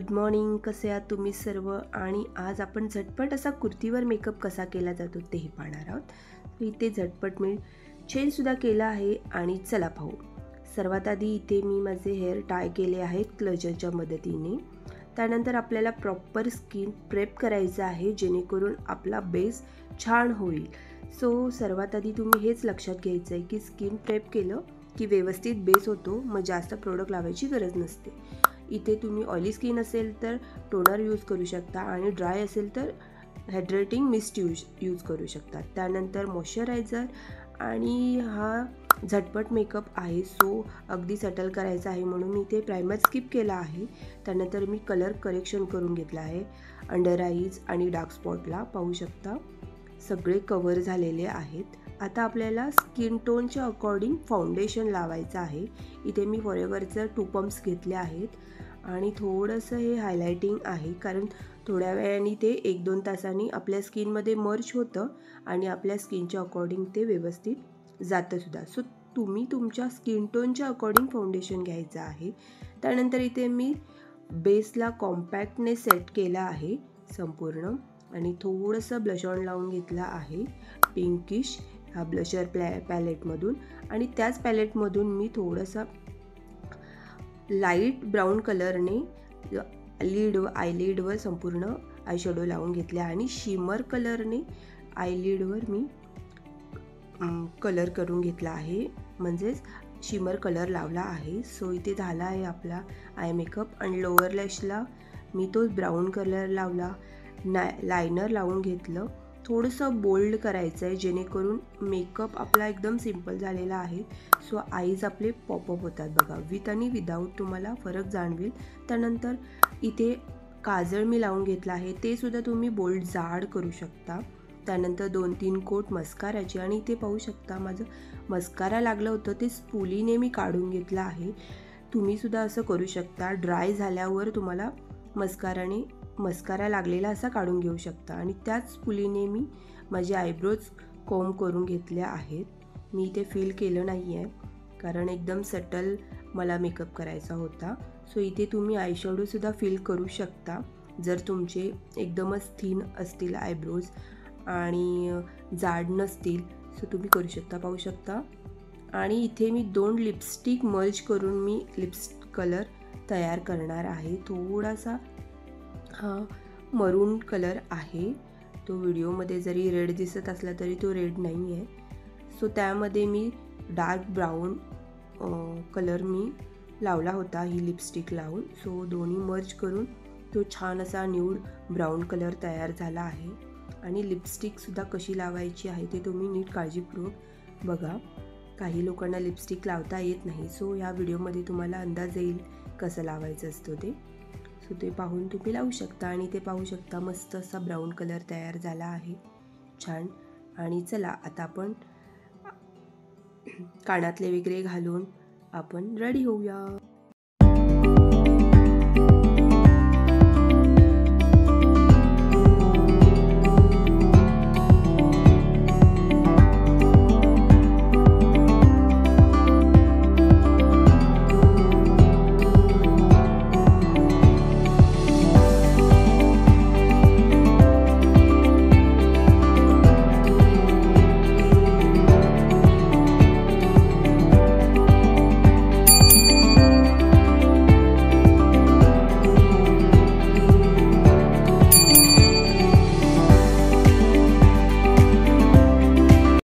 Good morning. कसे आहात तुम्ही सर्व? आणि आज आपण झटपट असा कुर्तीवर मेकअप कसा केला जातो तेही पाहणार आहोत. इथे झटपट मी चेंजसुद्धा केला आहे आणि चला पाहू. सर्वात आधी इथे मी माझे हेअर टाय केले आहेत क्लचरच्या मदतीने. त्यानंतर आपल्याला प्रॉपर स्किन प्रेप करायचं आहे जेणेकरून आपला बेस छान होईल. सो सर्वात आधी तुम्ही हेच लक्षात घ्यायचं आहे की स्किन प्रेप केलं की व्यवस्थित बेस होतो, मग जास्त प्रोडक्ट लावायची गरज नसते. इथे तुम्ही ऑइली स्किन असेल तर टोनर यूज करू शकता आणि ड्राय असेल तर हायड्रेटिंग मिस्ट यूज करू शकता. त्यानंतर मॉइश्चरायझर आणि हा झटपट मेकअप आहे, सो अगदी सटल करायचा आहे म्हणून मी इथे प्रायमर स्किप केला आहे. त्यानंतर मी कलर करेक्शन करून घेतला आहे. अंडर आईज आणि डार्क स्पॉटला पाहू शकता सगळे कवर झालेले आहेत. आता आपल्याला स्किन टोनच्या अकॉर्डिंग फाउंडेशन लावायचं आहे. इथे मी फॉरेवरचं 2 पंप्स घेतले आहेत आणि थोडंसं हे हायलायटिंग आहे कारण थोड्या वेळाने ते 1-2 तासांनी आपल्या स्किनमध्ये मर्ज होतं आणि आपल्या स्किनच्या अकॉर्डिंग ते व्यवस्थित जातंसुद्धा. सो तुम्ही तुमच्या स्किन टोनच्या अकॉर्डिंग फाउंडेशन घ्यायचं आहे. त्यानंतर इथे मी बेसला कॉम्पॅक्टने सेट केला आहे संपूर्ण आणि थोडंसं ब्लश ऑन लावून घेतला आहे पिंकिश हा ब्लशर पॅलेटमधून. आणि त्याच पॅलेटमधून मी थोडंसं लाईट ब्राऊन कलरने आयलिडवर संपूर्ण आयशॅडो लावून घेतले आणि शिमर कलरने आयलिडवर मी कलर करून घेतला आहे, म्हणजेच शिमर कलर लावला आहे. सो इथे झाला आहे आपला आय मेकअप. आणि लोअर लॅशला मी तो ब्राऊन कलर लावला. लायनर लावून घेतलं. थोडंसं बोल्ड करायचं आहे जेणेकरून मेकअप आपला एकदम सिम्पल झालेला आहे. सो आईज आपले पॉपअप होतात बघा. विथ आणि विदाऊट तुम्हाला फरक जाणवेल. त्यानंतर इथे काजळ मी लावून घेतला आहे, ते सुद्धा तुम्ही बोल्ड जाड करू शकता. त्यानंतर 2-3 कोट मस्काराचे आणि इथे पाहू शकता माझं मस्कारा लागलं होतं ते स्पुलीने मी काढून घेतलं आहे. तुम्हीसुद्धा असं करू शकता. ड्राय झाल्यावर तुम्हाला मस्कारा लागलेला असा काढून घेऊ शकता. आणि त्याच स्पुलीने मी माझे आयब्रोज कोम्ब करून घेतल्या आहेत. मी इथे फील केलं नाही आहे कारण एकदम सटल मला मेकअप करायचा होता. सो इथे तुम्ही आयशॅडोसुद्धा फील करू शकता जर तुमचे एकदमच थिन असतील आयब्रोज आणि जाड नसतील. सो तुम्ही करू शकता, पाहू शकता. आणि इथे मी 2 लिपस्टिक मर्ज करून मी लिपस्टिक कलर तयार करणार आहे. थोडासा हा मरून कलर आहे, तो व्हिडिओमध्ये जरी रेड दिसत असला तरी तो रेड नाही आहे. सो त्यामध्ये मी डार्क ब्राऊन कलर मी लावला होता ही लिपस्टिक लावून. सो दोन्ही मर्ज करून तो छान असा न्यूड ब्राऊन कलर तयार झाला आहे. आणि लिपस्टिकसुद्धा कशी लावायची आहे ते तुम्ही नीट काळजीपूर्वक बघा. काही लोकांना लिपस्टिक लावता येत नाही, सो या व्हिडिओमध्ये तुम्हाला अंदाज येईल कसं लावायचं असतं ते. सो ते पाहून तुम्ही लावू शकता. आणि ते पाहू शकता मस्त असा ब्राऊन कलर तयार झाला आहे छान. आणि चला आता आपण कानातले वगैरे घालून आपण रेडी होऊया.